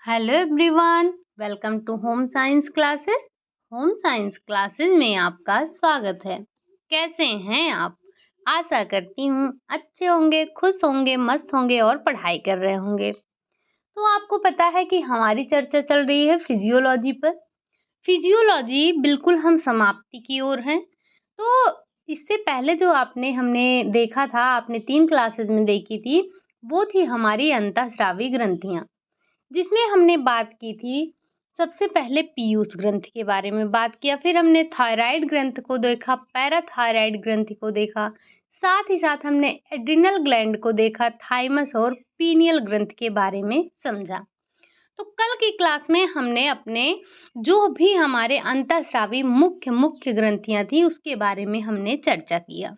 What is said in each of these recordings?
Hello everyone, welcome to home science classes. Home science classes में आपका स्वागत है। कैसे हैं आप? आशा करती हूँ अच्छे होंगे, खुश होंगे, मस्त होंगे और पढ़ाई कर रहे होंगे। तो आपको पता है कि हमारी चर्चा चल रही है फिजियोलॉजी पर। फिजियोलॉजी बिल्कुल हम समाप्ति की ओर हैं। तो इससे पहले जो हमने देखा था, आपने 3 क्लासेस में देखी थी, वो थी हमारी अंतःस्रावी ग्रंथियाँ। जिसमें हमने बात की थी, सबसे पहले पीयूष ग्रंथि के बारे में बात किया, फिर हमने थायराइड ग्रंथ को देखा, पैराथायराइड ग्रंथि को देखा, साथ ही साथ हमने एड्रिनल ग्लैंड को देखा, थाइमस और पीनियल ग्रंथ के बारे में समझा। तो कल की क्लास में हमने अपने जो भी हमारे अंतःस्रावी मुख्य मुख्य ग्रंथियां थी उसके बारे में हमने चर्चा किया।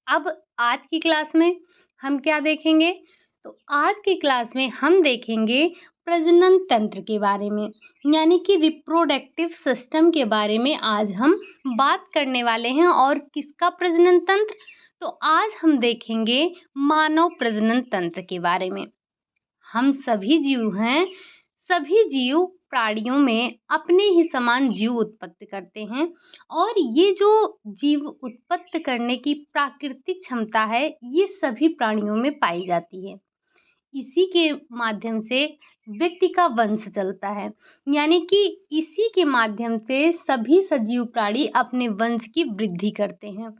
अब आज की क्लास में हम क्या देखेंगे? तो आज की क्लास में हम देखेंगे प्रजनन तंत्र के बारे में, यानी कि रिप्रोडक्टिव सिस्टम के बारे में आज हम बात करने वाले हैं। और किसका प्रजनन तंत्र? तो आज हम देखेंगे मानव प्रजनन तंत्र के बारे में। हम सभी जीव हैं, सभी जीव प्राणियों में अपने ही समान जीव उत्पत्ति करते हैं। और ये जो जीव उत्पत्ति करने की प्राकृतिक क्षमता है, ये सभी प्राणियों में पाई जाती है। इसी के माध्यम से व्यक्ति का वंश चलता है, यानी कि इसी के माध्यम से सभी सजीव प्राणी अपने वंश की वृद्धि करते हैं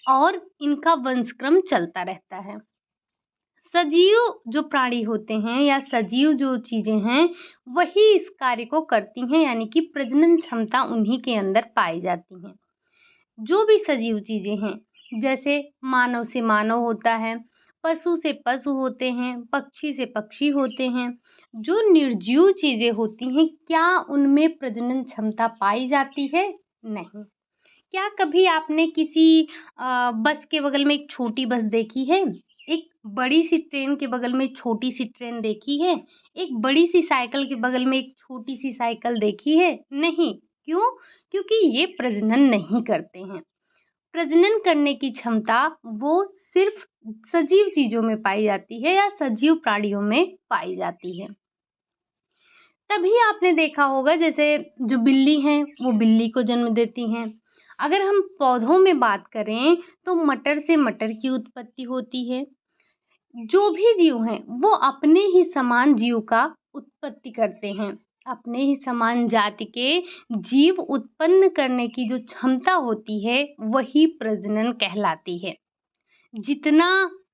और इनका वंशक्रम चलता रहता है। सजीव जो प्राणी होते हैं या सजीव जो चीजें हैं, वही इस कार्य को करती हैं, यानी कि प्रजनन क्षमता उन्हीं के अंदर पाई जाती है। जो भी सजीव चीजें हैं, जैसे मानव से मानव होता है, पशु से पशु होते हैं, पक्षी से पक्षी होते हैं। जो निर्जीव चीजें होती हैं, क्या उनमें प्रजनन क्षमता पाई जाती है? नहीं। क्या कभी आपने किसी बस के बगल में एक छोटी बस देखी है? एक बड़ी सी ट्रेन के बगल में छोटी सी ट्रेन देखी है? एक बड़ी सी साइकिल के बगल में एक छोटी सी साइकिल देखी है? नहीं। क्यों? क्योंकि ये प्रजनन नहीं करते हैं। प्रजनन करने की क्षमता वो सिर्फ सजीव चीजों में पाई जाती है या सजीव प्राणियों में पाई जाती है। तभी आपने देखा होगा, जैसे जो बिल्ली हैं वो बिल्ली को जन्म देती हैं। अगर हम पौधों में बात करें तो मटर से मटर की उत्पत्ति होती है। जो भी जीव हैं वो अपने ही समान जीव का उत्पत्ति करते हैं। अपने ही समान जाति के जीव उत्पन्न करने की जो क्षमता होती है वही प्रजनन कहलाती है। जितना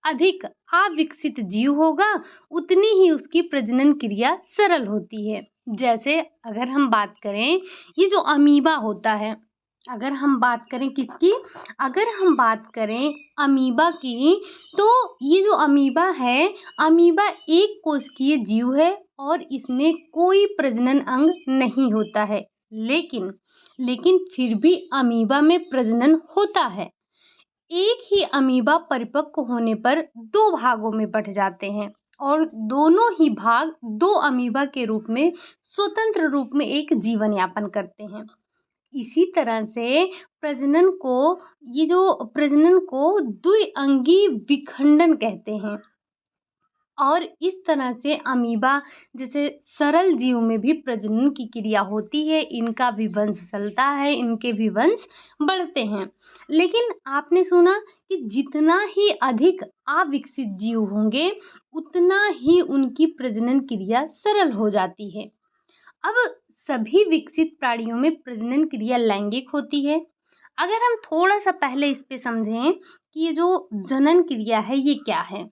अधिक अविकसित जीव होगा, उतनी ही उसकी प्रजनन क्रिया सरल होती है। जैसे अगर हम बात करें, ये जो अमीबा होता है, अगर हम बात करें किसकी? अगर हम बात करें अमीबा की, तो ये जो अमीबा है, अमीबा एक कोशिकीय जीव है और इसमें कोई प्रजनन अंग नहीं होता है। लेकिन फिर भी अमीबा में प्रजनन होता है। एक ही अमीबा परिपक्व होने पर 2 भागों में बँट जाते हैं और दोनों ही भाग 2 अमीबा के रूप में स्वतंत्र रूप में एक जीवन यापन करते हैं। इसी तरह से प्रजनन को द्विअंगी विखंडन कहते हैं। और इस तरह से अमीबा जैसे सरल जीव में भी प्रजनन की क्रिया होती है, इनका भी वंश चलता है, इनके भी वंश बढ़ते हैं। लेकिन आपने सुना कि जितना ही अधिक अविकसित जीव होंगे, उतना ही उनकी प्रजनन क्रिया सरल हो जाती है। अब सभी विकसित प्राणियों में प्रजनन क्रिया लैंगिक होती है। अगर हम थोड़ा सा पहले इस पे समझें कि ये जो जनन क्रिया है ये क्या है।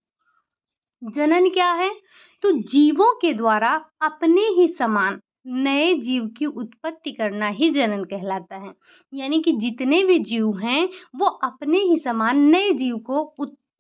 जनन क्या है? तो जीवों के द्वारा अपने ही समान नए जीव की उत्पत्ति करना ही जनन कहलाता है। यानी कि जितने भी जीव हैं वो अपने ही समान नए जीव को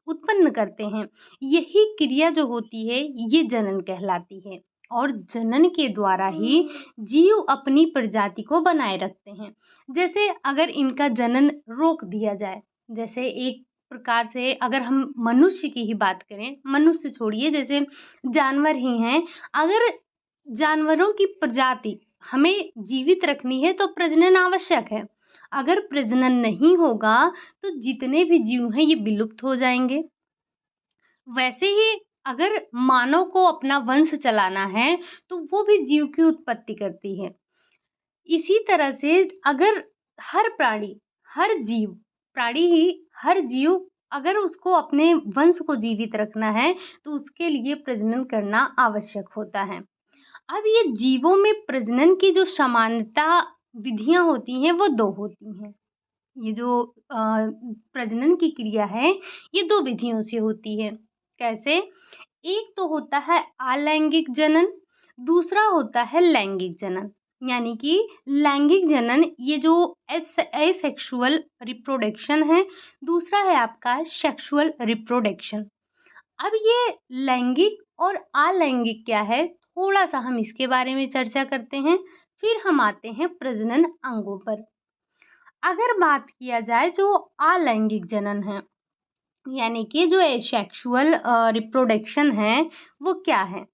उत्पन्न करते हैं। यही क्रिया जो होती है ये जनन कहलाती है। और जनन के द्वारा ही जीव अपनी प्रजाति को बनाए रखते हैं। जैसे अगर इनका जनन रोक दिया जाए, जैसे एक प्रकार से अगर हम मनुष्य की ही बात करें, मनुष्य छोड़िए, जैसे जानवर ही हैं, अगर जानवरों की प्रजाति हमें जीवित रखनी है तो प्रजनन आवश्यक है। अगर प्रजनन नहीं होगा तो जितने भी जीव हैं ये विलुप्त हो जाएंगे। वैसे ही अगर मानव को अपना वंश चलाना है तो वो भी जीव की उत्पत्ति करती है। इसी तरह से अगर हर प्राणी, हर जीव, प्राणी ही हर जीव अगर उसको अपने वंश को जीवित रखना है तो उसके लिए प्रजनन करना आवश्यक होता है। अब ये जीवों में प्रजनन की जो समानता विधियां होती हैं वो दो होती हैं। ये जो प्रजनन की क्रिया है ये दो विधियों से होती है। कैसे? एक तो होता है अलैंगिक जनन, दूसरा होता है लैंगिक जनन। यानी कि लैंगिक जनन ये जो एसेक्सुअल रिप्रोडक्शन है, दूसरा है आपका सेक्सुअल रिप्रोडक्शन। अब ये लैंगिक और अलैंगिक क्या है, थोड़ा सा हम इसके बारे में चर्चा करते हैं, फिर हम आते हैं प्रजनन अंगों पर। अगर बात किया जाए जो अलैंगिक जनन है, यानी कि जो एसेक्सुअल रिप्रोडक्शन है, वो क्या है?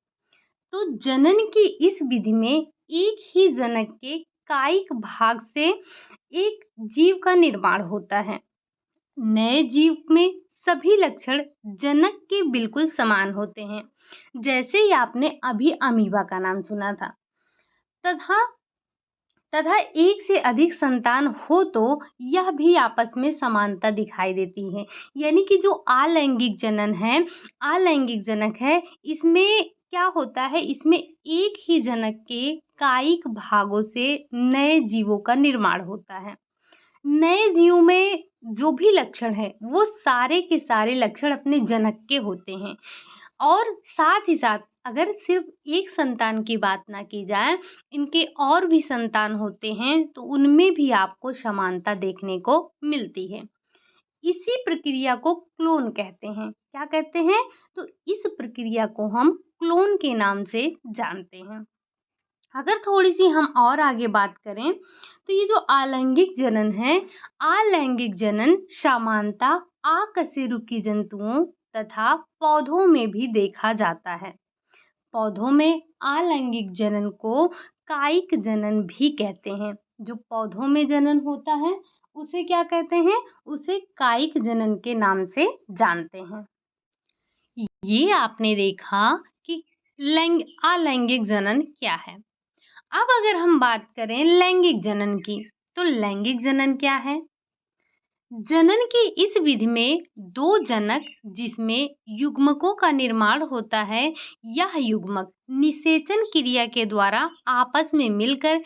तो जनन की इस विधि में एक ही जनक के कायिक भाग से एक जीव का निर्माण होता है। नए जीव में सभी लक्षण जनक के बिल्कुल समान होते हैं। जैसे ही आपने अभी अमीबा का नाम सुना था, तथा तथा एक से अधिक संतान हो तो यह भी आपस में समानता दिखाई देती है। यानी कि जो अलैंगिक जनन है, अलैंगिक जनक है, इसमें क्या होता है, इसमें एक ही जनक के कायिक भागों से नए जीवों का निर्माण होता है। नए जीव में जो भी लक्षण है वो सारे के सारे लक्षण अपने जनक के होते हैं। और साथ ही साथ अगर सिर्फ एक संतान की बात ना की जाए, इनके और भी संतान होते हैं तो उनमें भी आपको समानता देखने को मिलती है। इसी प्रक्रिया को क्लोन कहते हैं। क्या कहते हैं? तो इस प्रक्रिया को हम क्लोन के नाम से जानते हैं। अगर थोड़ी सी हम और आगे बात करें तो ये जो अलैंगिक जनन है, अलैंगिक जनन समानता अकशेरुकी जंतुओं तथा पौधों में भी देखा जाता है। पौधों में अलैंगिक जनन को कायिक जनन भी कहते हैं। जो पौधों में जनन होता है उसे क्या कहते हैं? उसे कायिक जनन के नाम से जानते हैं। ये आपने देखा कि अलैंगिक जनन क्या है। अब अगर हम बात करें लैंगिक जनन की, तो लैंगिक जनन क्या है? जनन की इस विधि में दो जनक जिसमें युग्मकों का निर्माण होता है, यह युग्मक निषेचन क्रिया के द्वारा आपस में मिलकर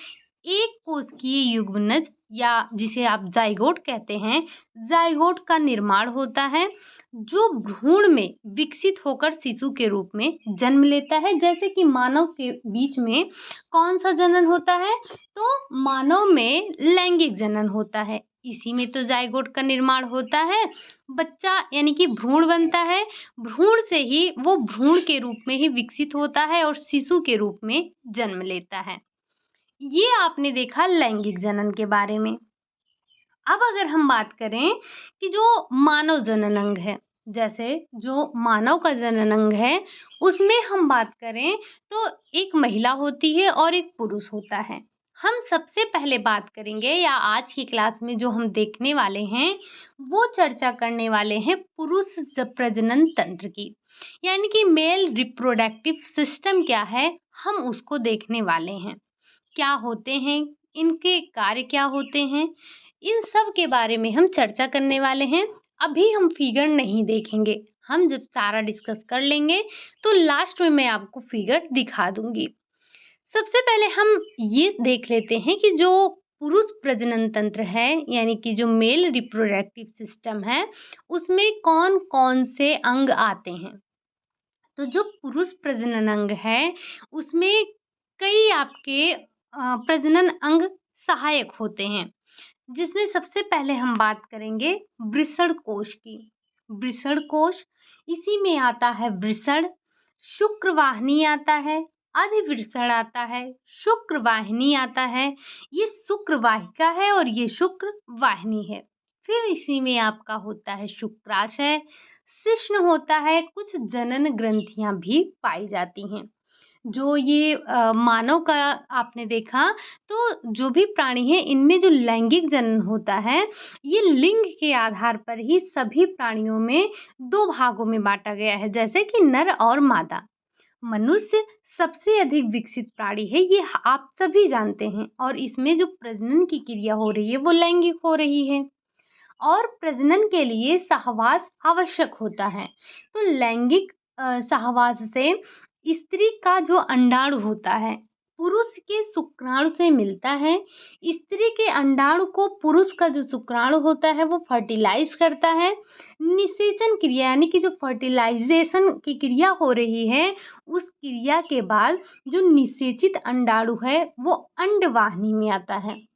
एक कोशिकीय युग्मनज या जिसे आप जाइगोट कहते हैं, जाइगोट का निर्माण होता है, जो भ्रूण में विकसित होकर शिशु के रूप में जन्म लेता है। जैसे कि मानव के बीच में कौन सा जनन होता है? तो मानव में लैंगिक जनन होता है। इसी में तो जाइगोट का निर्माण होता है, बच्चा यानी कि भ्रूण बनता है, भ्रूण से ही वो भ्रूण के रूप में ही विकसित होता है और शिशु के रूप में जन्म लेता है। ये आपने देखा लैंगिक जनन के बारे में। अब अगर हम बात करें कि जो मानव जनन अंग है, जैसे जो मानव का जनन अंग है, उसमें हम बात करें तो एक महिला होती है और एक पुरुष होता है। हम सबसे पहले बात करेंगे या आज की क्लास में जो हम देखने वाले हैं वो चर्चा करने वाले हैं पुरुष प्रजनन तंत्र की। यानी कि मेल रिप्रोडक्टिव सिस्टम क्या है, हम उसको देखने वाले हैं। क्या होते हैं, इनके कार्य क्या होते हैं, इन सब के बारे में हम चर्चा करने वाले हैं। अभी हम फिगर नहीं देखेंगे, हम जब सारा डिस्कस कर लेंगे तो लास्ट में मैं आपको फिगर दिखा दूंगी। सबसे पहले हम ये देख लेते हैं कि जो पुरुष प्रजनन तंत्र है, यानी कि जो मेल रिप्रोडक्टिव सिस्टम है, उसमें कौन कौन से अंग आते हैं। तो जो पुरुष प्रजनन अंग है उसमें कई आपके प्रजनन अंग सहायक होते हैं, जिसमें सबसे पहले हम बात करेंगे वृषण कोश की। वृषण कोश, इसी में आता है वृषण, शुक्रवाहिनी आता है, अधिवृषण आता है, शुक्रवाहिनी आता है, ये शुक्रवाहिका है और ये शुक्रवाहिनी है। फिर इसी में आपका होता है शुक्राशय, शिश्न होता है, कुछ जनन ग्रंथियां भी पाई जाती हैं। जो ये मानव का आपने देखा, तो जो भी प्राणी है इनमें जो लैंगिक जनन होता है, ये लिंग के आधार पर ही सभी प्राणियों में 2 भागों में बाँटा गया है, जैसे कि नर और मादा। मनुष्य सबसे अधिक विकसित प्राणी है, ये आप सभी जानते हैं, और इसमें जो प्रजनन की क्रिया हो रही है वो लैंगिक हो रही है, और प्रजनन के लिए सहवास आवश्यक होता है। तो लैंगिक सहवास से स्त्री का जो अंडाणु होता है पुरुष के शुक्राणु से मिलता है। स्त्री के अंडाणु को पुरुष का जो शुक्राणु होता है वो फर्टिलाइज करता है। निषेचन क्रिया यानी कि जो फर्टिलाइजेशन की क्रिया हो रही है, उस क्रिया के बाद जो निषेचित अंडाणु है वो अंडवाहिनी में आता है।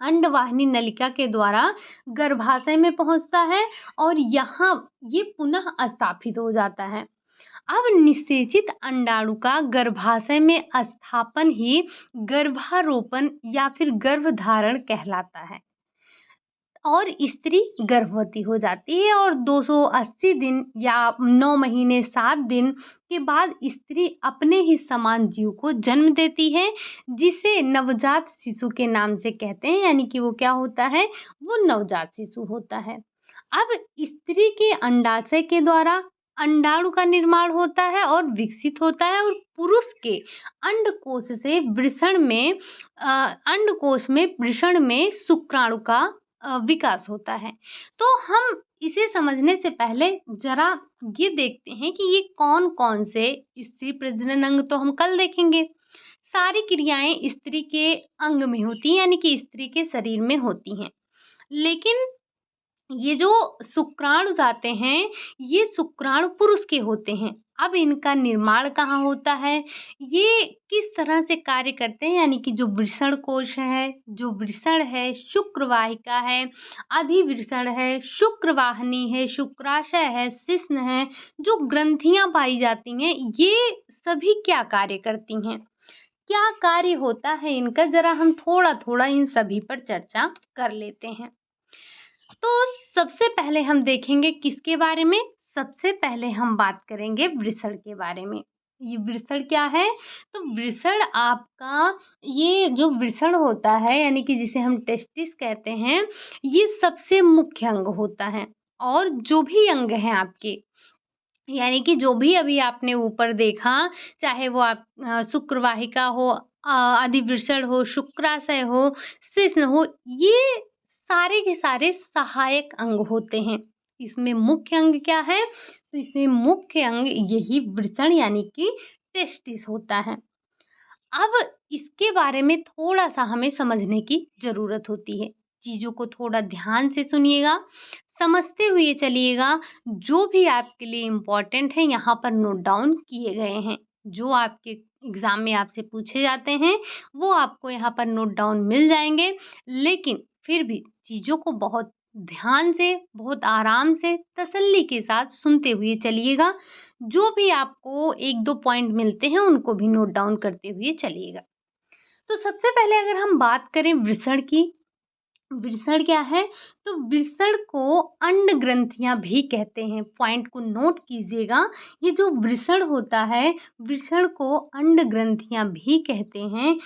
अंडवाहिनी नलिका के द्वारा गर्भाशय में पहुंचता है और यहाँ ये पुनः स्थापित हो जाता है। अब निषेचित अंडाणु का गर्भाशय में स्थापन ही गर्भारोपण या फिर गर्भधारण कहलाता है, और स्त्री गर्भवती हो जाती है, और 280 दिन या 9 महीने 7 दिन के बाद स्त्री अपने ही समान जीव को जन्म देती है, जिसे नवजात शिशु के नाम से कहते हैं, यानी कि वो क्या होता है, वो नवजात शिशु होता है। अब स्त्री के अंडाशय के द्वारा अंडाणु का निर्माण होता है और विकसित होता है, और पुरुष के अंडकोश से वृषण में शुक्राणु का विकास होता है। तो हम इसे समझने से पहले जरा ये देखते हैं कि ये कौन कौन से स्त्री प्रजनन अंग तो हम कल देखेंगे। सारी क्रियाएं स्त्री के अंग में होती हैं, यानी कि स्त्री के शरीर में होती हैं, लेकिन ये जो शुक्राणु जाते हैं, ये शुक्राणु पुरुष के होते हैं। अब इनका निर्माण कहाँ होता है, ये किस तरह से कार्य करते हैं, यानी कि जो वृषण कोश है, जो वृषण है, शुक्रवाहिका है, अधिवृषण है, शुक्रवाहिनी है, शुक्राशय है, शिश्न है, जो ग्रंथियां पाई जाती हैं, ये सभी क्या कार्य करती हैं, क्या कार्य होता है इनका, जरा हम थोड़ा थोड़ा इन सभी पर चर्चा कर लेते हैं। तो सबसे पहले हम देखेंगे किसके बारे में, सबसे पहले हम बात करेंगे वृषण के बारे में। ये वृषण क्या है, तो वृषण आपका ये जो वृषण होता है, यानी कि जिसे हम टेस्टिस कहते हैं, ये सबसे मुख्य अंग होता है। और जो भी अंग हैं आपके, यानी कि जो भी अभी आपने ऊपर देखा, चाहे वो आप शुक्रवाहिका हो, अधिवृषण हो, शुक्राशय हो, शिश्न हो, ये सारे के सारे सहायक अंग होते हैं। इसमें मुख्य अंग क्या है, तो इसमें मुख्य अंग यही वृषण यानी कि टेस्टिस होता है। अब इसके बारे में थोड़ा सा हमें समझने की ज़रूरत होती है। चीज़ों को थोड़ा ध्यान से सुनिएगा, समझते हुए चलिएगा। जो भी आपके लिए इम्पोर्टेंट है यहाँ पर नोट डाउन किए गए हैं। जो आपके एग्ज़ाम में आपसे पूछे जाते हैं वो आपको यहाँ पर नोट डाउन मिल जाएंगे, लेकिन फिर भी चीज़ों को बहुत ध्यान से, बहुत आराम से, तसल्ली के साथ सुनते हुए चलिएगा। जो भी आपको 1-2 पॉइंट मिलते हैं उनको भी नोट डाउन करते हुए चलिएगा। तो सबसे पहले अगर हम बात करें वृषण की, वृषण क्या है, तो वृषण को अंड ग्रंथियां भी कहते हैं। पॉइंट को नोट कीजिएगा, ये जो वृषण होता है, वृषण को अंड ग्रंथियां भी कहते हैं।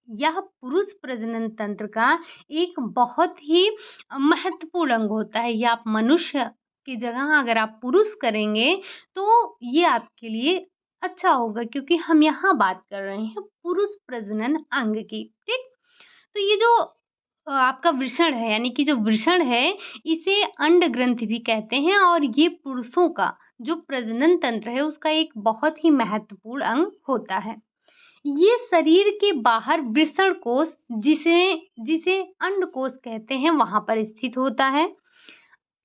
यह पुरुष प्रजनन तंत्र का एक बहुत ही महत्वपूर्ण अंग होता है। यह आप मनुष्य की जगह अगर आप पुरुष करेंगे तो ये आपके लिए अच्छा होगा, क्योंकि हम यहाँ बात कर रहे हैं पुरुष प्रजनन अंग की। ठीक, तो ये जो आपका वृषण है, यानी कि जो वृषण है, इसे अंड ग्रंथि भी कहते हैं, और ये पुरुषों का जो प्रजनन तंत्र है उसका एक बहुत ही महत्वपूर्ण अंग होता है। ये शरीर के बाहर वृषण कोश, जिसे जिसे अंडकोश कहते हैं, वहां पर स्थित होता है।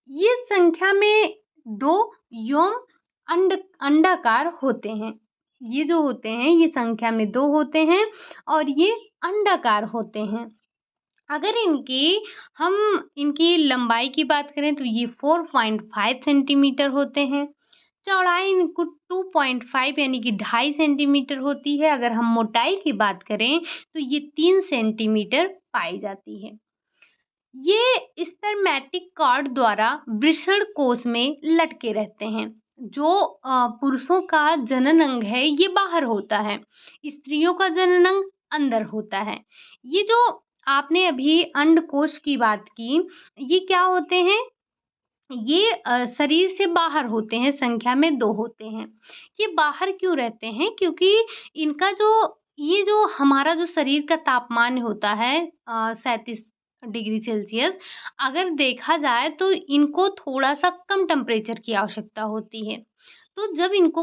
ये संख्या में 2 यौन अंडाकार होते हैं। ये जो होते हैं ये संख्या में 2 होते हैं और ये अंडाकार होते हैं। अगर हम इनकी लंबाई की बात करें तो ये 4.5 सेंटीमीटर होते हैं। चौड़ाई इनको 2.5 यानी कि 2.5 सेंटीमीटर होती है। अगर हम मोटाई की बात करें तो ये 3 सेंटीमीटर पाई जाती है। ये स्पर्मेटिक कॉर्ड द्वारा वृषण कोश में लटके रहते हैं। जो पुरुषों का जनन अंग है ये बाहर होता है, स्त्रियों का जनन अंग अंदर होता है। ये जो आपने अभी अंडकोश की बात की, ये क्या होते हैं? ये शरीर से बाहर होते हैं, संख्या में 2 होते हैं। ये बाहर क्यों रहते हैं? क्योंकि इनका जो ये जो हमारा जो शरीर का तापमान होता है 37 डिग्री सेल्सियस, अगर देखा जाए तो इनको थोड़ा-सा कम टेम्परेचर की आवश्यकता होती है। तो जब इनको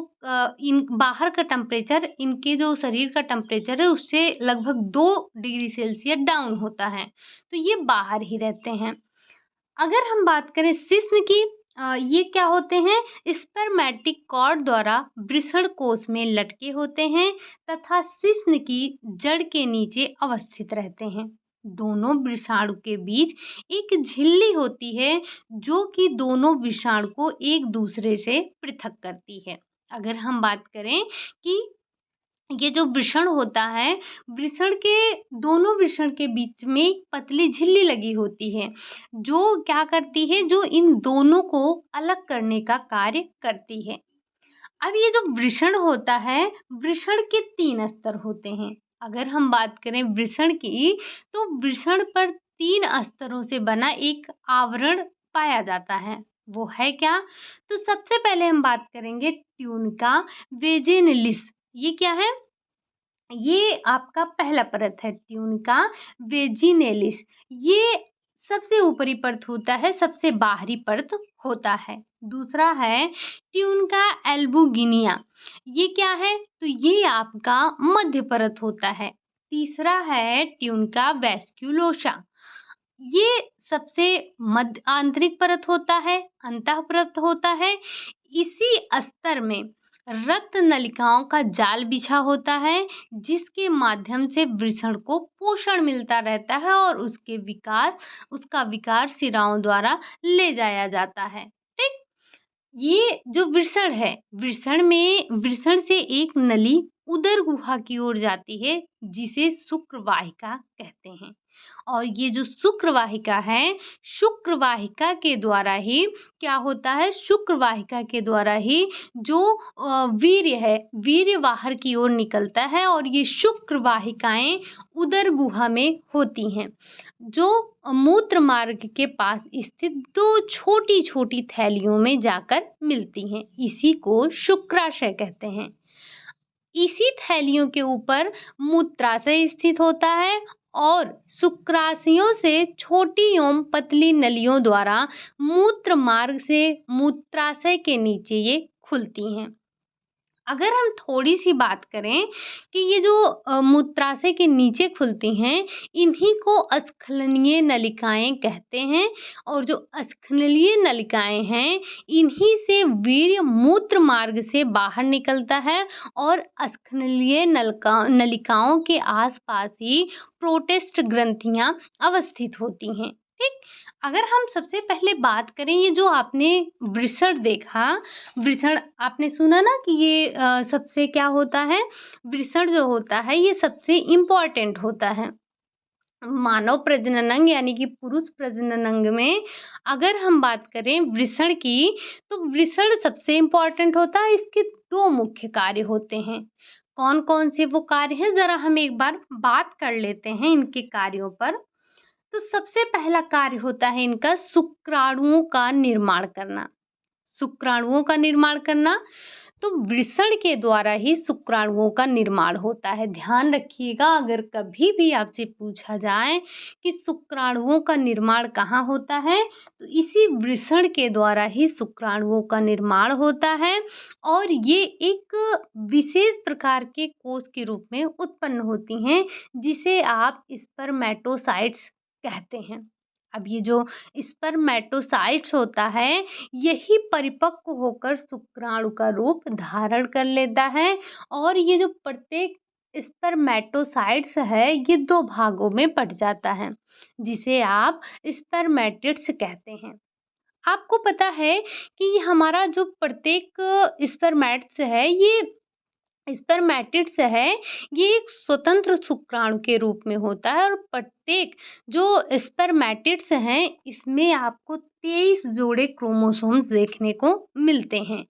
इन बाहर का टेम्परेचर, इनके जो शरीर का टेम्परेचर है उससे लगभग 2 डिग्री सेल्सियस डाउन होता है, तो ये बाहर ही रहते हैं। अगर हम बात करें शिश्न की, ये क्या होते हैं? स्पर्मेटिक कॉर्ड द्वारा वृषण कोश में लटके होते हैं तथा शिश्न की जड़ के नीचे अवस्थित रहते हैं। दोनों विषाणु के बीच एक झिल्ली होती है जो कि दोनों विषाणु को एक दूसरे से पृथक करती है। अगर हम बात करें कि ये जो वृषण होता है, वृषण के दोनों वृषण के बीच में एक पतली झिल्ली लगी होती है, जो क्या करती है? जो इन दोनों को अलग करने का कार्य करती है। अब ये जो वृषण होता है, वृषण के 3 स्तर होते हैं। अगर हम बात करें वृषण की, तो वृषण पर 3 स्तरों से बना एक आवरण पाया जाता है। वो है क्या? तो सबसे पहले हम बात करेंगे ट्यूनिका वेजिनलिस। ये क्या है? ये आपका पहला परत है ट्यूनिका वेजिनेलिस। ये सबसे ऊपरी परत होता है, सबसे बाहरी परत होता है। दूसरा है ट्यूनिका एल्बुगिनिया। ये क्या है? तो ये आपका मध्य परत होता है। तीसरा है ट्यूनिका वेस्क्युलोसा। ये सबसे मध्य आंतरिक परत होता है, अंतः परत होता है। इसी स्तर में रक्त नलिकाओं का जाल बिछा होता है, जिसके माध्यम से वृषण को पोषण मिलता रहता है और उसका विकार शिराओं द्वारा ले जाया जाता है। ठीक? ये जो वृषण है, वृषण से एक नली उदर गुहा की ओर जाती है, जिसे शुक्रवाहिका कहते हैं। और ये जो शुक्रवाहिका है, शुक्रवाहिका के द्वारा ही क्या होता है? शुक्रवाहिका के द्वारा ही जो वीर्य है, वीर्य बाहर की ओर निकलता है और ये शुक्रवाहिकाएं उदर गुहा में होती हैं, जो मूत्र मार्ग के पास स्थित 2 छोटी-छोटी थैलियों में जाकर मिलती हैं। इसी को शुक्राशय कहते हैं। इसी थैलियों के ऊपर मूत्राशय स्थित होता है और शुक्राशयों से छोटी एवं पतली नलियों द्वारा मूत्र मार्ग से मूत्राशय के नीचे ये खुलती हैं। अगर हम थोड़ी-सी बात करें कि ये जो मूत्राशय के नीचे खुलती हैं, इन्हीं को अस्खलनीय नलिकाएँ कहते हैं और जो अस्खलिनीय नलिकाएँ हैं, इन्हीं से वीर्य मूत्र मार्ग से बाहर निकलता है और अस्खलिनीय नलिकाओं के आस-पास ही प्रोटेस्ट ग्रंथियाँ अवस्थित होती हैं। ठीक? अगर हम सबसे पहले बात करें, ये जो आपने वृषण देखा, वृषण आपने सुना ना कि ये सबसे क्या होता है? वृषण जो होता है ये सबसे इम्पोर्टेंट होता है। मानव प्रजनन अंग यानी कि पुरुष प्रजनन अंग में अगर हम बात करें वृषण की, तो वृषण सबसे इम्पोर्टेंट होता है। इसके 2 मुख्य कार्य होते हैं। कौन-कौन से वो कार्य हैं? ज़रा हम एक बार बात कर लेते हैं इनके कार्यों पर। तो सबसे पहला कार्य होता है इनका शुक्राणुओं का निर्माण करना। शुक्राणुओं का निर्माण करना, तो वृषण के द्वारा ही शुक्राणुओं का निर्माण होता है। ध्यान रखिएगा, अगर कभी भी आपसे पूछा जाए कि शुक्राणुओं का निर्माण कहाँ होता है, तो इसी वृषण के द्वारा ही शुक्राणुओं का निर्माण होता है और ये एक विशेष प्रकार के कोश के रूप में उत्पन्न होती हैं, जिसे आप स्पर्मेटोसाइट्स कहते हैं। अब ये जो स्पर्मेटोसाइट्स होता है, यही परिपक्व होकर शुक्राणु का रूप धारण कर लेता है और ये जो प्रत्येक स्पर्मेटोसाइट्स है, ये 2 भागों में बँट जाता है, जिसे आप स्पर्मेटिड्स कहते हैं। आपको पता है कि ये हमारा जो प्रत्येक स्पर्मेट्स है, ये स्पर्मेटिड्स है, ये एक स्वतंत्र शुक्राणु के रूप में होता है और प्रत्येक जो स्पर्मेटिड्स हैं, इसमें आपको 23 जोड़े क्रोमोसोम्स देखने को मिलते हैं।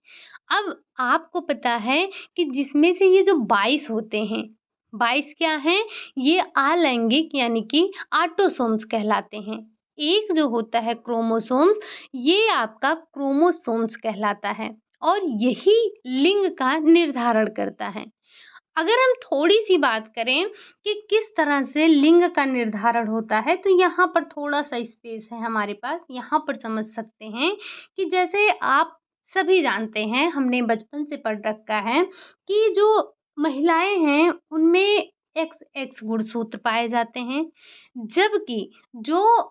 अब आपको पता है कि जिसमें से ये जो 22 होते हैं, 22 क्या हैं? ये अलैंगिक यानी कि ऑटोसोम्स कहलाते हैं। एक जो होता है क्रोमोसोम्स, ये आपका क्रोमोसोम्स कहलाता है और यही लिंग का निर्धारण करता है। अगर हम थोड़ी-सी बात करें कि किस तरह से लिंग का निर्धारण होता है, तो यहाँ पर थोड़ा-सा स्पेस है हमारे पास, यहाँ पर समझ सकते हैं कि जैसे आप सभी जानते हैं, हमने बचपन से पढ़ रखा है कि जो महिलाएँ हैं, उनमें XX गुणसूत्र पाए जाते हैं, जबकि जो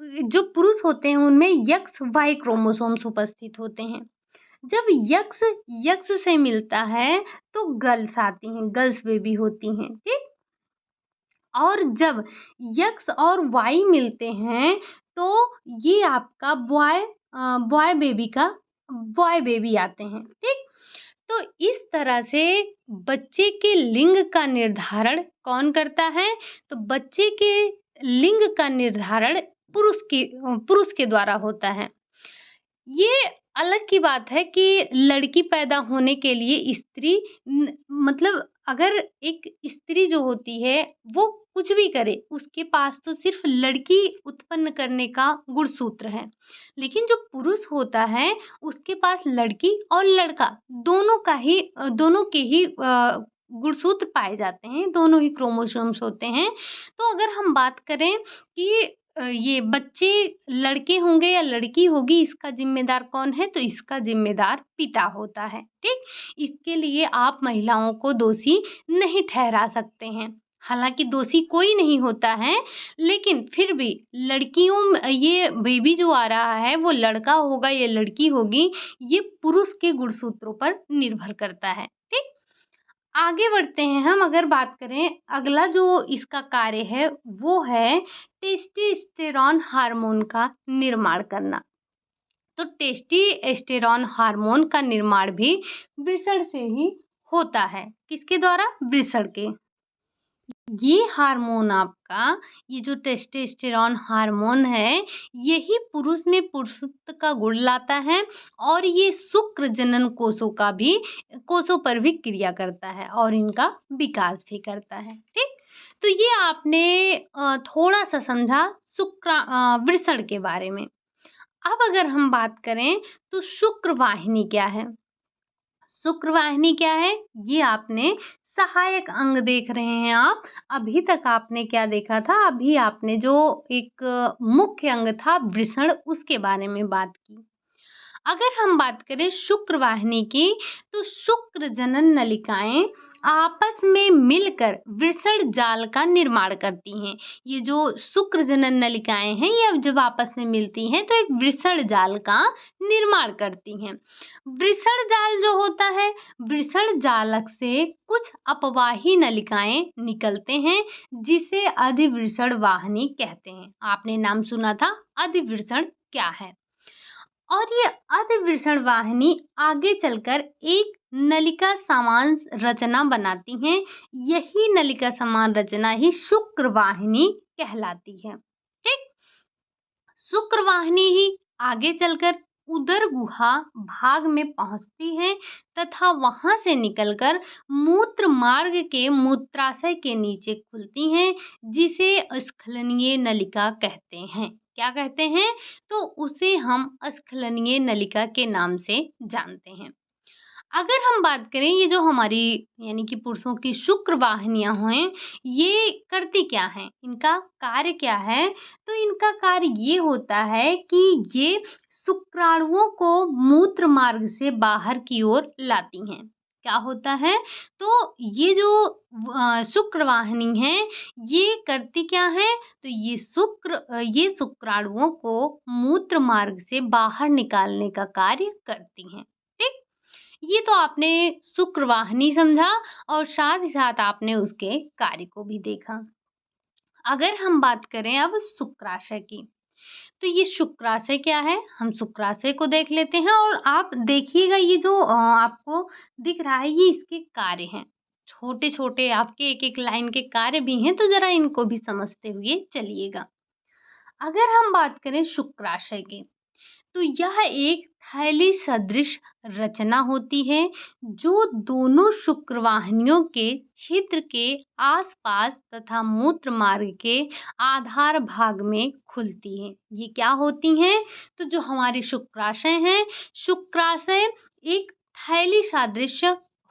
जो पुरुष होते हैं, उनमें XY क्रोमोसोम्स उपस्थित होते हैं। जब यक्स यक्स से मिलता है तो गर्ल्स आती हैं, गर्ल्स बेबी होती हैं, ठीक? और जब यक्स और वाई मिलते हैं तो ये आपका बॉय बेबी का बॉय बेबी आते हैं, ठीक? तो इस तरह से बच्चे के लिंग का निर्धारण कौन करता है? तो बच्चे के लिंग का निर्धारण पुरुष के द्वारा होता है। ये अलग की बात है कि लड़की पैदा होने के लिए स्त्री मतलब अगर एक स्त्री जो होती है वो कुछ भी करे, उसके पास तो सिर्फ लड़की उत्पन्न करने का गुणसूत्र है, लेकिन जो पुरुष होता है उसके पास लड़की और लड़का दोनों के ही गुणसूत्र पाए जाते हैं, दोनों ही क्रोमोसोम्स होते हैं। तो अगर हम बात करें कि ये बच्चे लड़के होंगे या लड़की होगी, इसका ज़िम्मेदार कौन है? तो इसका ज़िम्मेदार पिता होता है, ठीक? इसके लिए आप महिलाओं को दोषी नहीं ठहरा सकते हैं। हालाँकि दोषी कोई नहीं होता है, लेकिन फिर भी लड़कियों में ये बेबी जो आ रहा है वो लड़का होगा या लड़की होगी, ये पुरुष के गुणसूत्रों पर निर्भर करता है, ठीक? आगे बढ़ते हैं हम अगर बात करें अगला जो इसका कार्य है वो है टेस्टोस्टेरोन हार्मोन का निर्माण करना। तो टेस्टोस्टेरोन हार्मोन का निर्माण भी वृषण से ही होता है। किसके द्वारा? वृषण के। ये हार्मोन आपका ये जो टेस्टोस्टेरोन हार्मोन है यही पुरुष में पुरुषत्व का गुण लाता है और ये शुक्र जनन कोषों पर भी क्रिया करता है और इनका विकास भी करता है, ठीक? तो ये आपने थोड़ा सा समझा वृषण के बारे में। अब अगर हम बात करें तो शुक्र वाहिनी क्या है? शुक्रवाहिनी क्या है? ये आपने सहायक अंग देख रहे हैं आप। अभी तक आपने क्या देखा था? अभी आपने जो एक मुख्य अंग था वृषण उसके बारे में बात की। अगर हम बात करें शुक्रवाहिनी की तो शुक्र जनन नलिकाएं आपस में मिलकर वृषण जाल का निर्माण करती हैं। ये जो शुक्र जनन नलिकाएं हैं ये जब आपस में मिलती हैं तो एक वृषण जाल का निर्माण करती हैं। वृषण जाल जो होता है वृषण जालक से कुछ अपवाही नलिकाएं निकलते हैं जिसे अधिवृषण वाहिनी कहते हैं। आपने नाम सुना था अधिवृषण क्या है? और ये अधिवृषण वाहिनी आगे चलकर एक नलिका समान रचना बनाती हैं। यही नलिका समान रचना ही शुक्र वाहिनी कहलाती है, ठीक? शुक्र वाहिनी ही आगे चलकर उदर गुहा भाग में पहुंचती है तथा वहां से निकलकर मूत्र मार्ग के मूत्राशय के नीचे खुलती हैं जिसे स्खलनीय नलिका कहते हैं। क्या कहते हैं? तो उसे हम स्खलनीय नलिका के नाम से जानते हैं। अगर हम बात करें ये जो हमारी यानी कि पुरुषों की शुक्र वाहिनियां हैं ये करती क्या हैं? इनका कार्य क्या है? तो इनका कार्य ये होता है कि ये शुक्राणुओं को मूत्र मार्ग से बाहर की ओर लाती हैं। क्या होता है? तो ये जो शुक्र वाहिनी है ये करती क्या है? तो ये शुक्राणुओं को मूत्र मार्ग से बाहर निकालने का कार्य करती हैं, ठीक? ये तो आपने शुक्रवाहिनी समझा और साथ ही साथ आपने उसके कार्य को भी देखा। अगर हम बात करें अब शुक्राशय की, तो ये शुक्राशय क्या है? हम शुक्राशय को देख लेते हैं और आप देखिएगा ये जो आपको दिख रहा है ये इसके कार्य हैं। छोटे-छोटे आपके एक-एक लाइन के कार्य भी हैं, तो ज़रा इनको भी समझते हुए चलिएगा। अगर हम बात करें शुक्राशय की, तो यह एक थैली सदृश रचना होती है जो दोनों शुक्रवाहिनियों के छिद्र के आसपास तथा मूत्र मार्ग के आधार भाग में खुलती है। ये क्या होती हैं? तो जो हमारे शुक्राशय हैं, शुक्राशय एक थैली सादृश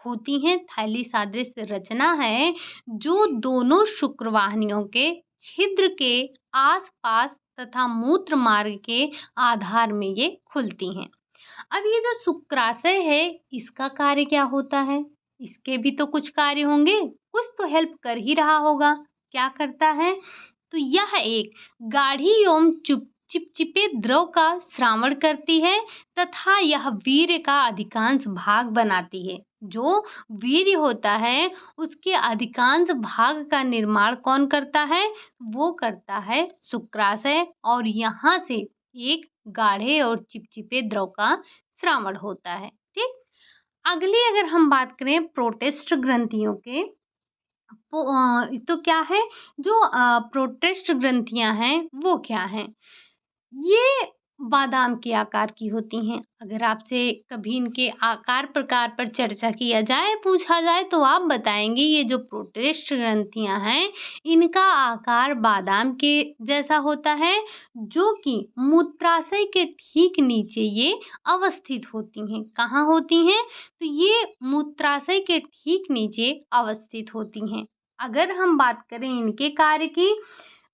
होती हैं। थैली सादृश रचना है जो दोनों शुक्रवाहिनियों के छिद्र के आसपास तथा मूत्र मार्ग के आधार में ये खुलती हैं। अब ये जो शुक्राशय है, इसका कार्य क्या होता है? इसके भी तो कुछ कार्य होंगे, कुछ तो हेल्प कर ही रहा होगा। क्या करता है? तो यह एक गाढ़ी एवं चिपचिपे द्रव का श्रावण करती है तथा यह वीर्य का अधिकांश भाग बनाती है। जो वीर्य होता है उसके अधिकांश भाग का निर्माण कौन करता है? वो करता है शुक्राशय, और यहाँ से एक गाढ़े और चिपचिपे द्रव का श्रावण होता है। ठीक। अगली अगर हम बात करें प्रोटेस्ट ग्रंथियों के, तो क्या है? जो प्रोटेस्ट ग्रंथियां हैं वो क्या हैं? ये बादाम के आकार की होती हैं। अगर आपसे कभी इनके आकार प्रकार पर चर्चा किया जाए, पूछा जाए, तो आप बताएंगे ये जो प्रोटेस्ट ग्रंथियां हैं इनका आकार बादाम के जैसा होता है, जो कि मूत्राशय के ठीक नीचे ये अवस्थित होती हैं। कहाँ होती हैं? तो ये मूत्राशय के ठीक नीचे अवस्थित होती हैं। अगर हम बात करें इनके कार्य की,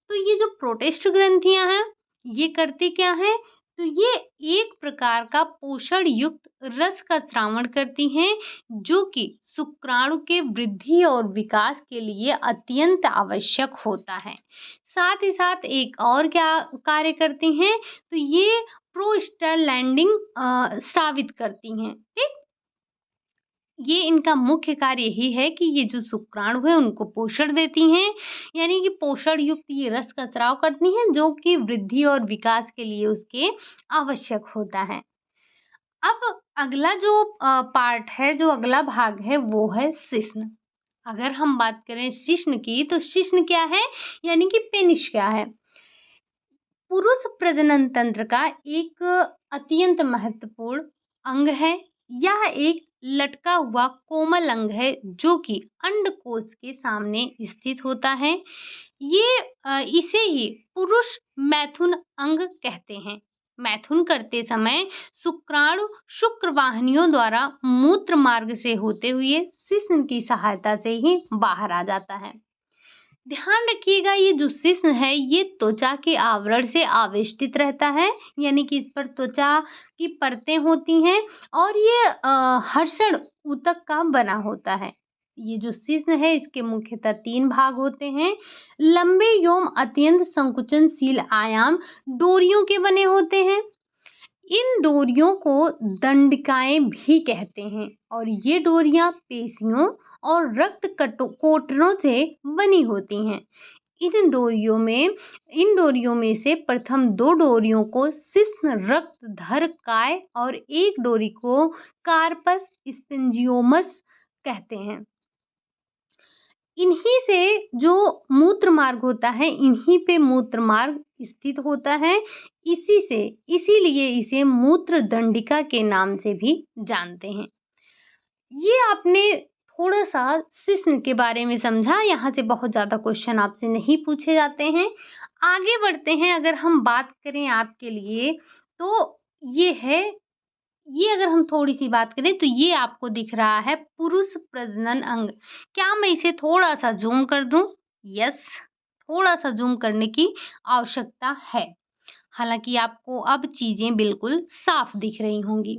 तो ये जो प्रोटेस्ट ग्रंथियां हैं ये करती क्या है? तो ये एक प्रकार का पोषण युक्त रस का स्रावण करती हैं जो कि शुक्राणु के वृद्धि और विकास के लिए अत्यंत आवश्यक होता है। साथ ही साथ एक और क्या कार्य करती हैं? तो ये प्रोस्टाग्लैंडिन स्रावित करती हैं। ठीक। ये इनका मुख्य कार्य यही है कि ये जो शुक्राणु है उनको पोषण देती हैं, यानी कि पोषण युक्त ये रस का स्राव करती हैं जो कि वृद्धि और विकास के लिए उसके आवश्यक होता है। अब अगला जो पार्ट है, जो अगला भाग है वो है शिश्न। अगर हम बात करें शिश्न की, तो शिश्न क्या है? यानी कि पेनिस क्या है? पुरुष प्रजनन तंत्र का एक अत्यंत महत्वपूर्ण अंग है। यह एक लटका हुआ कोमल अंग है जो कि अंडकोश के सामने स्थित होता है। ये इसे ही पुरुष मैथुन अंग कहते हैं। मैथुन करते समय शुक्राणु शुक्रवाहिनियों द्वारा मूत्र मार्ग से होते हुए शिश्न की सहायता से ही बाहर आ जाता है। ध्यान रखिएगा, ये जो शिश्न है ये त्वचा के आवरण से आवेष्टित रहता है, यानी कि इस पर त्वचा की परतें होती हैं और ये हर्षण ऊतक का बना होता है। ये जो शिश्न है इसके मुख्यतः 3 भाग होते हैं। लंबे एवं अत्यंत संकुचनशील आयाम डोरियों के बने होते हैं। इन डोरियों को दंडिकाएं भी कहते हैं और ये डोरियां पेशियों और रक्त कोटरों से बनी होती हैं। इन डोरियों में से प्रथम 2 डोरियों को शिश्न रक्तधर काय और एक डोरी को कार्पस स्पिंजियोमस कहते हैं। इन्हीं से जो मूत्र मार्ग होता है, इन्हीं पे मूत्र मार्ग स्थित होता है। इसीलिए इसे मूत्र दंडिका के नाम से भी जानते हैं। ये आपने थोड़ा सा शिश्न के बारे में समझा। यहाँ से बहुत ज़्यादा क्वेश्चन आपसे नहीं पूछे जाते हैं। आगे बढ़ते हैं। अगर हम बात करें आपके लिए, तो ये अगर हम थोड़ी सी बात करें तो ये आपको दिख रहा है पुरुष प्रजनन अंग। क्या मैं इसे थोड़ा सा जूम कर दूं? यस, थोड़ा सा जूम करने की आवश्यकता है। हालांकि आपको अब चीजें बिल्कुल साफ दिख रही होंगी।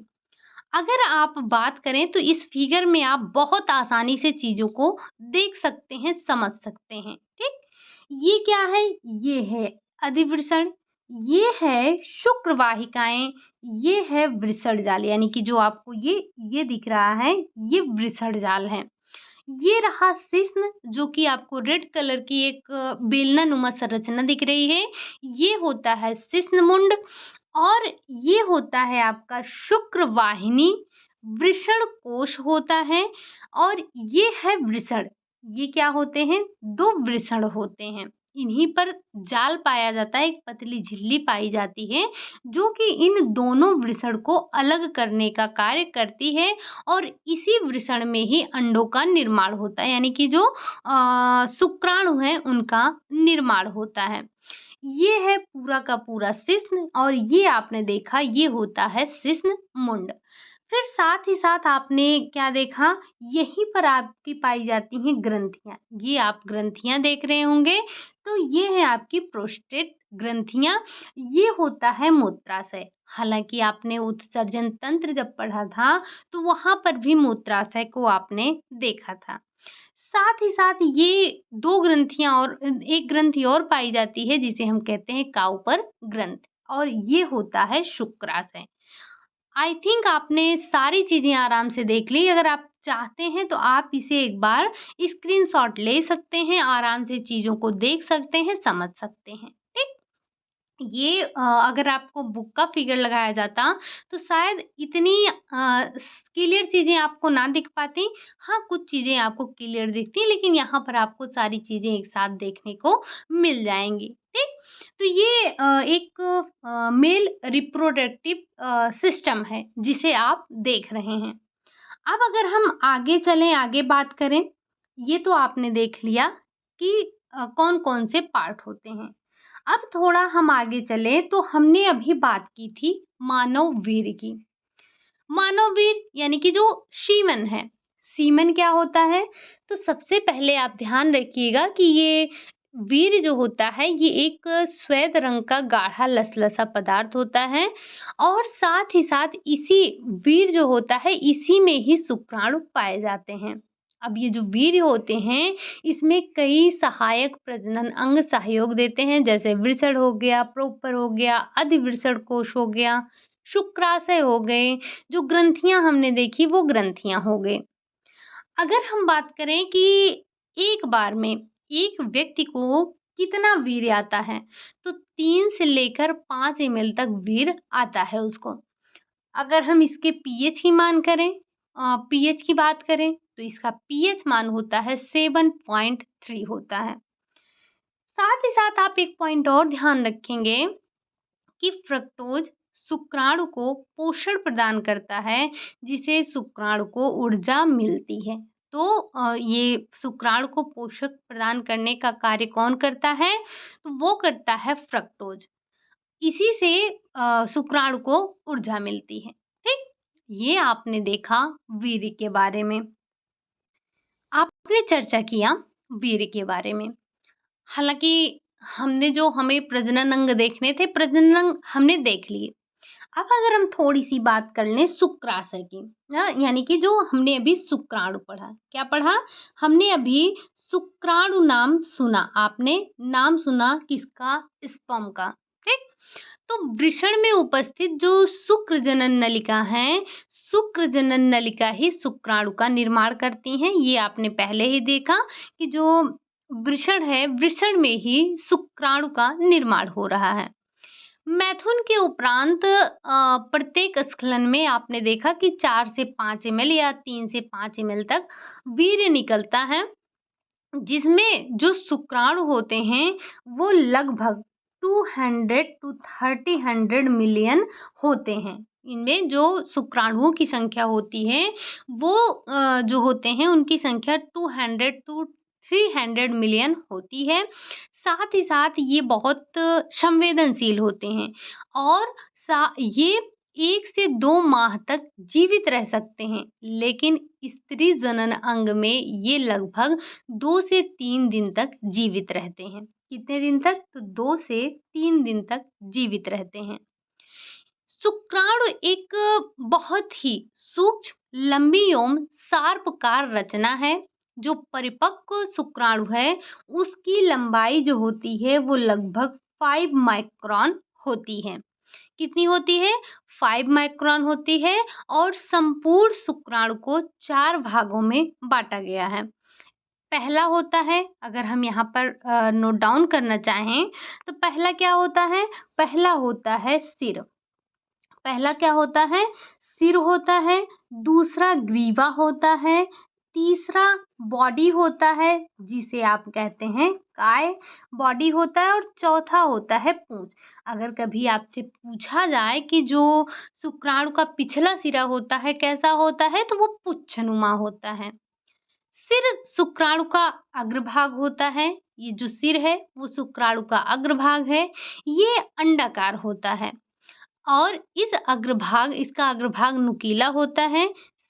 अगर आप बात करें तो इस फिगर में आप बहुत आसानी से चीजों को देख सकते हैं, समझ सकते हैं। ठीक। ये क्या है? ये है अधिवृषण, ये है शुक्रवाहिकाएं, ये है वृषण जाल, यानी कि जो आपको ये दिख रहा है ये वृषण जाल है। ये रहा शिश्न, जो कि आपको रेड कलर की एक बेलना नुमा संरचना दिख रही है। ये होता है शिश्न मुंड और ये होता है आपका शुक्रवाहिनी। वृषण कोश होता है और ये है वृषण। ये क्या होते हैं? 2 वृषण होते हैं। इन्हीं पर जाल पाया जाता है, एक पतली झिल्ली पाई जाती है जो कि इन दोनों वृषण को अलग करने का कार्य करती है और इसी वृषण में ही अंडों का निर्माण होता है, यानी कि जो शुक्राणु हैं उनका निर्माण होता है। ये है पूरा का पूरा शिश्न और ये आपने देखा ये होता है शिश्न मुंड। फिर साथ ही साथ आपने क्या देखा, यहीं पर आपकी पाई जाती हैं ग्रंथियां। ये आप ग्रंथियां देख रहे होंगे, तो ये है आपकी प्रोस्टेट ग्रंथियां। ये होता है मूत्राशय। हालांकि आपने उत्सर्जन तंत्र जब पढ़ा था तो वहां पर भी मूत्राशय को आपने देखा था। साथ ही साथ ये 2 ग्रंथियाँ और एक ग्रंथि और पाई जाती है जिसे हम कहते हैं काउपर ग्रंथि और ये होता है शुक्राशय। आई थिंक आपने सारी चीज़ें आराम से देख ली। अगर आप चाहते हैं तो आप इसे एक बार स्क्रीनशॉट ले सकते हैं, आराम से चीज़ों को देख सकते हैं, समझ सकते हैं। ठीक? ये अगर आपको बुक का फिगर लगाया जाता तो शायद इतनी क्लियर चीज़ें आपको ना दिख पाती। हाँ, कुछ चीज़ें आपको क्लियर दिखती लेकिन यहाँ पर आपको सारी चीज़ें एक साथ देखने को मिल जाएँगी। ठीक? तो ये एक मेल रिप्रोडक्टिव सिस्टम है जिसे आप देख रहे हैं। अब अगर हम आगे चलें, आगे बात करें, ये तो आपने देख लिया कि कौन-कौन से पार्ट होते हैं। अब थोड़ा हम आगे चले तो हमने अभी बात की थी मानव वीर्य की। मानव वीर्य यानी कि जो सीमन है, सीमन क्या होता है? तो सबसे पहले आप ध्यान रखिएगा कि ये वीर्य जो होता है ये एक श्वेत रंग का गाढ़ा लसलसा पदार्थ होता है और साथ ही साथ इसी वीर्य जो होता है इसी में ही शुक्राणु पाए जाते हैं। अब ये जो वीर्य होते हैं इसमें कई सहायक प्रजनन अंग सहयोग देते हैं, जैसे वृषण हो गया, प्रोपर हो गया, अधिवृषण कोश हो गया, शुक्राशय हो गए, जो ग्रंथियां हमने देखी वो ग्रंथियां हो गए। अगर हम बात करें कि एक बार में एक व्यक्ति को कितना वीर्य आता है, तो 3 से लेकर 5 ml तक वीर्य आता है उसको। अगर हम इसके पीएच की मान करें, पीएच की बात करें तो इसका पीएच मान होता है 7.3 होता है। साथ ही साथ आप एक पॉइंट और ध्यान रखेंगे कि फ्रक्टोज शुक्राणु को पोषण प्रदान करता है, जिसे शुक्राणु को ऊर्जा मिलती है। तो ये शुक्राणु को पोषक प्रदान करने का कार्य कौन करता है? तो वो करता है फ्रक्टोज। इसी से शुक्राणु को ऊर्जा मिलती है। ठीक? ये आपने देखा वीर्य के बारे में। आपने चर्चा किया वीर्य के बारे में। हालांकि हमने जो हमें प्रजनन अंग देखने थे, प्रजनन अंग हमने देख लिए। अब अगर हम थोड़ी सी बात कर लें शुक्राशय की, यानी कि जो हमने अभी शुक्राणु पढ़ा, क्या पढ़ा? हमने अभी शुक्राणु नाम सुना। आपने नाम सुना किसका? स्पर्म का। ठीक? तो वृषण में उपस्थित जो शुक्र जनन नलिका है, शुक्र जनन नलिका ही शुक्राणु का निर्माण करती हैं। ये आपने पहले ही देखा कि जो वृषण है, वृषण में ही शुक्राणु का निर्माण हो रहा है। मैथुन के उपरांत प्रत्येक स्खलन में आपने देखा कि 4 से 5 ml या 3 से 5 ml तक वीर्य निकलता है, जिसमें जो शुक्राणु होते हैं वो लगभग 200 टू 300 मिलियन होते हैं। इनमें जो शुक्राणुओं की संख्या होती है वो जो होते हैं उनकी संख्या 200 टू 300 मिलियन होती है। साथ ही साथ ये बहुत संवेदनशील होते हैं और ये 1 से 2 माह तक जीवित रह सकते हैं, लेकिन स्त्री जनन अंग में ये लगभग 2 से 3 दिन तक जीवित रहते हैं। कितने दिन तक? तो 2 से 3 दिन तक जीवित रहते हैं। शुक्राणु एक बहुत ही सूक्ष्म, लंबी एवं सर्पाकार रचना है। जो परिपक्व शुक्राणु है उसकी लंबाई जो होती है वो लगभग 5 माइक्रोन होती है। कितनी होती है? 5 माइक्रोन होती है और संपूर्ण शुक्राणु को 4 भागों में बांटा गया है। पहला होता है, अगर हम यहाँ पर नोट डाउन करना चाहें तो पहला क्या होता है? पहला होता है सिर। पहला क्या होता है? सिर होता है। दूसरा ग्रीवा होता है। तीसरा बॉडी होता है जिसे आप कहते हैं काय बॉडी होता है, और चौथा होता है पूंछ। अगर कभी आपसे पूछा जाए कि जो शुक्राणु का पिछला सिरा होता है कैसा होता है, तो वो पुच्छनुमा होता है। सिर शुक्राणु का अग्रभाग होता है। ये जो सिर है वो शुक्राणु का अग्रभाग है। ये अंडाकार होता है और इसका अग्रभाग नुकीला होता है।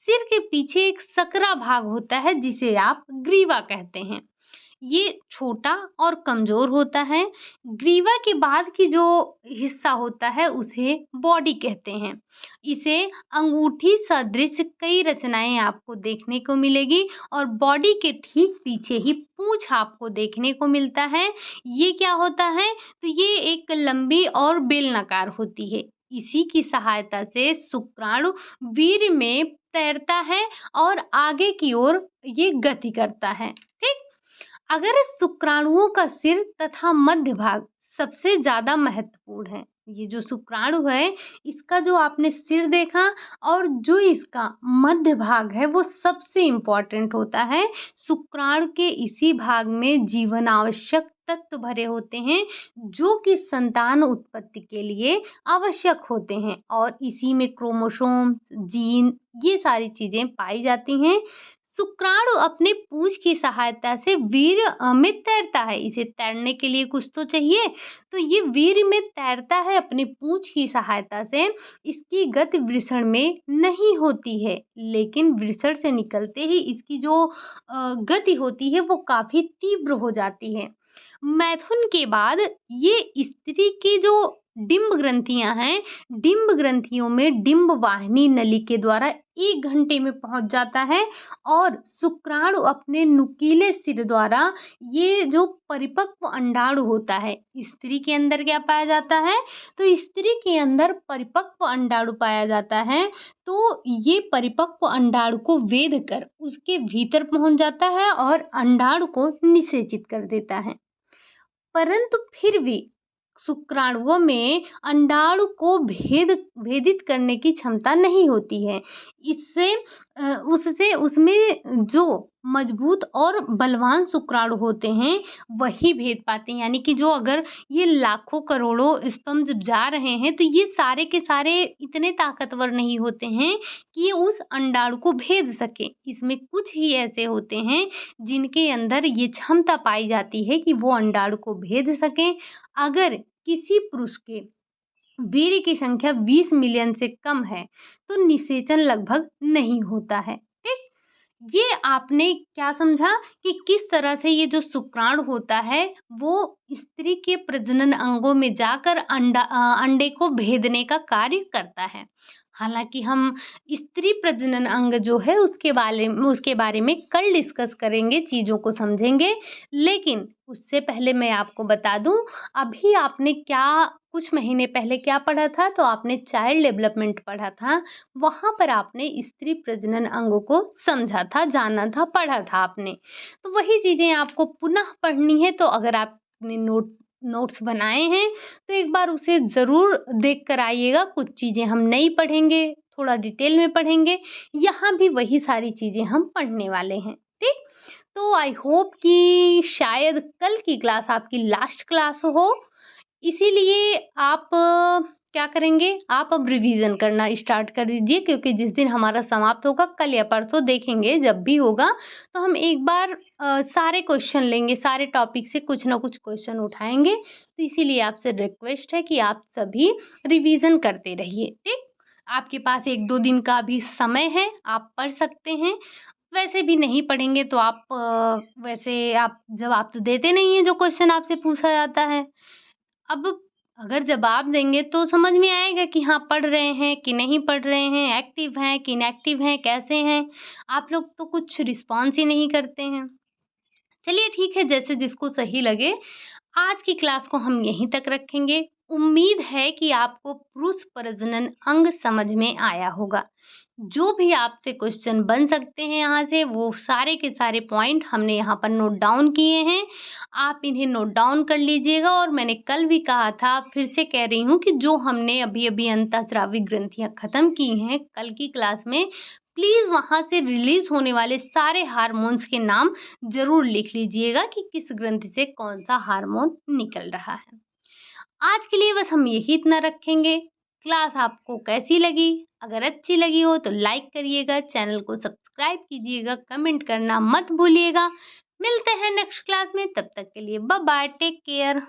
सिर के पीछे एक सकरा भाग होता है जिसे आप ग्रीवा कहते हैं। ये छोटा और कमजोर होता है। ग्रीवा के बाद की जो हिस्सा होता है उसे बॉडी कहते हैं। इसे अंगूठी सदृश कई रचनाएं आपको देखने को मिलेगी और बॉडी के ठीक पीछे ही पूंछ आपको देखने को मिलता है। ये क्या होता है? तो ये एक लंबी और बेलनाकार होती है। इसी की सहायता से शुक्राणु वीर्य में तैरता है और आगे की ओर ये गति करता है। ठीक। अगर शुक्राणुओं का सिर तथा मध्य भाग सबसे ज्यादा महत्वपूर्ण है। ये जो शुक्राणु है इसका जो आपने सिर देखा और जो इसका मध्य भाग है वो सबसे इम्पोर्टेंट होता है। शुक्राणु के इसी भाग में जीवन आवश्यक तत्व भरे होते हैं जो कि संतान उत्पत्ति के लिए आवश्यक होते हैं, और इसी में क्रोमोसोम, जीन, ये सारी चीजें पाई जाती हैं। शुक्राणु अपने पूंछ की सहायता से वीर्य में तैरता है। इसे तैरने के लिए कुछ तो चाहिए, तो ये वीर्य में तैरता है अपनी पूंछ की सहायता से। इसकी गति वृषण में नहीं होती है, लेकिन वृषण से निकलते ही इसकी जो गति होती है वो काफी तीव्र हो जाती है। मैथुन के बाद ये स्त्री की जो डिंब ग्रंथियां हैं, डिंब ग्रंथियों में डिंब वाहिनी नली के द्वारा 1 घंटे में पहुंच जाता है, और शुक्राणु अपने नुकीले सिर द्वारा ये जो परिपक्व अंडाणु होता है, स्त्री के अंदर क्या पाया जाता है? तो स्त्री के अंदर परिपक्व अंडाणु पाया जाता है। तो ये परिपक्व अंडाणु को वेध कर उसके भीतर पहुंच जाता है और अंडाणु को निषेचित कर देता है। परंतु फिर भी शुक्राणुओं में अंडाणु को भेदित करने की क्षमता नहीं होती है। उससे उसमें जो मजबूत और बलवान शुक्राणु होते हैं वही भेद पाते हैं। यानी कि जो अगर ये लाखों करोड़ों स्पर्म जब जा रहे हैं तो ये सारे के सारे इतने ताकतवर नहीं होते हैं कि ये उस अंडाणु को भेद सके। इसमें कुछ ही ऐसे होते हैं जिनके अंदर ये क्षमता पाई जाती है कि वो अंडाणु को भेद सकें। अगर किसी पुरुष के वीर्य की संख्या 20 मिलियन से कम है तो निषेचन लगभग नहीं होता है। ठीक। ये आपने क्या समझा कि किस तरह से ये जो शुक्राणु होता है वो स्त्री के प्रजनन अंगों में जाकर अंडे को भेदने का कार्य करता है। हालांकि हम स्त्री प्रजनन अंग जो है उसके बारे में कल डिस्कस करेंगे, चीज़ों को समझेंगे। लेकिन उससे पहले मैं आपको बता दूं, अभी आपने कुछ महीने पहले क्या पढ़ा था? तो आपने चाइल्ड डेवलपमेंट पढ़ा था। वहाँ पर आपने स्त्री प्रजनन अंगों को समझा था, जाना था, पढ़ा था आपने। तो वही चीज़ें आपको पुनः पढ़नी है। तो अगर आपने नोट्स बनाए हैं तो एक बार उसे ज़रूर देख कर आइएगा। कुछ चीज़ें हम नहीं पढ़ेंगे, थोड़ा डिटेल में पढ़ेंगे। यहाँ भी वही सारी चीज़ें हम पढ़ने वाले हैं। ठीक। तो आई होप कि शायद कल की क्लास आपकी लास्ट क्लास हो, इसीलिए आप क्या करेंगे? आप अब रिवीजन करना स्टार्ट कर दीजिए, क्योंकि जिस दिन हमारा समाप्त होगा, कल या परसों देखेंगे, जब भी होगा तो हम एक बार सारे क्वेश्चन लेंगे, सारे टॉपिक से कुछ ना कुछ क्वेश्चन उठाएंगे। तो इसीलिए आपसे रिक्वेस्ट है कि आप सभी रिवीजन करते रहिए। ठीक। आपके पास 1-2 दिन का भी समय है, आप पढ़ सकते हैं। वैसे भी नहीं पढ़ेंगे तो आप आप जवाब तो देते नहीं हैं जो क्वेश्चन आपसे पूछा जाता है। अब अगर जवाब देंगे तो समझ में आएगा कि हाँ पढ़ रहे हैं कि नहीं पढ़ रहे हैं, एक्टिव हैं कि इनएक्टिव हैं, कैसे हैं। आप लोग तो कुछ रिस्पॉन्स ही नहीं करते हैं। चलिए ठीक है, जैसे जिसको सही लगे। आज की क्लास को हम यहीं तक रखेंगे। उम्मीद है कि आपको पुरुष प्रजनन अंग समझ में आया होगा। जो भी आपसे क्वेश्चन बन सकते हैं यहाँ से, वो सारे के सारे पॉइंट हमने यहाँ पर नोट डाउन किए हैं। आप इन्हें नोट डाउन कर लीजिएगा। और मैंने कल भी कहा था, फिर से कह रही हूँ कि जो हमने अभी अभी अंतःस्रावी ग्रंथियाँ ख़त्म की हैं, कल की क्लास में प्लीज़ वहाँ से रिलीज़ होने वाले सारे हार्मोन्स के नाम ज़रूर लिख लीजिएगा कि किस ग्रंथि से कौन-सा हार्मोन निकल रहा है। आज के लिए बस हम यही इतना रखेंगे। क्लास आपको कैसी लगी? अगर अच्छी लगी हो तो लाइक करिएगा, चैनल को सब्सक्राइब कीजिएगा, कमेंट करना मत भूलिएगा। मिलते हैं नेक्स्ट क्लास में, तब तक के लिए बाय बाय, टेक केयर।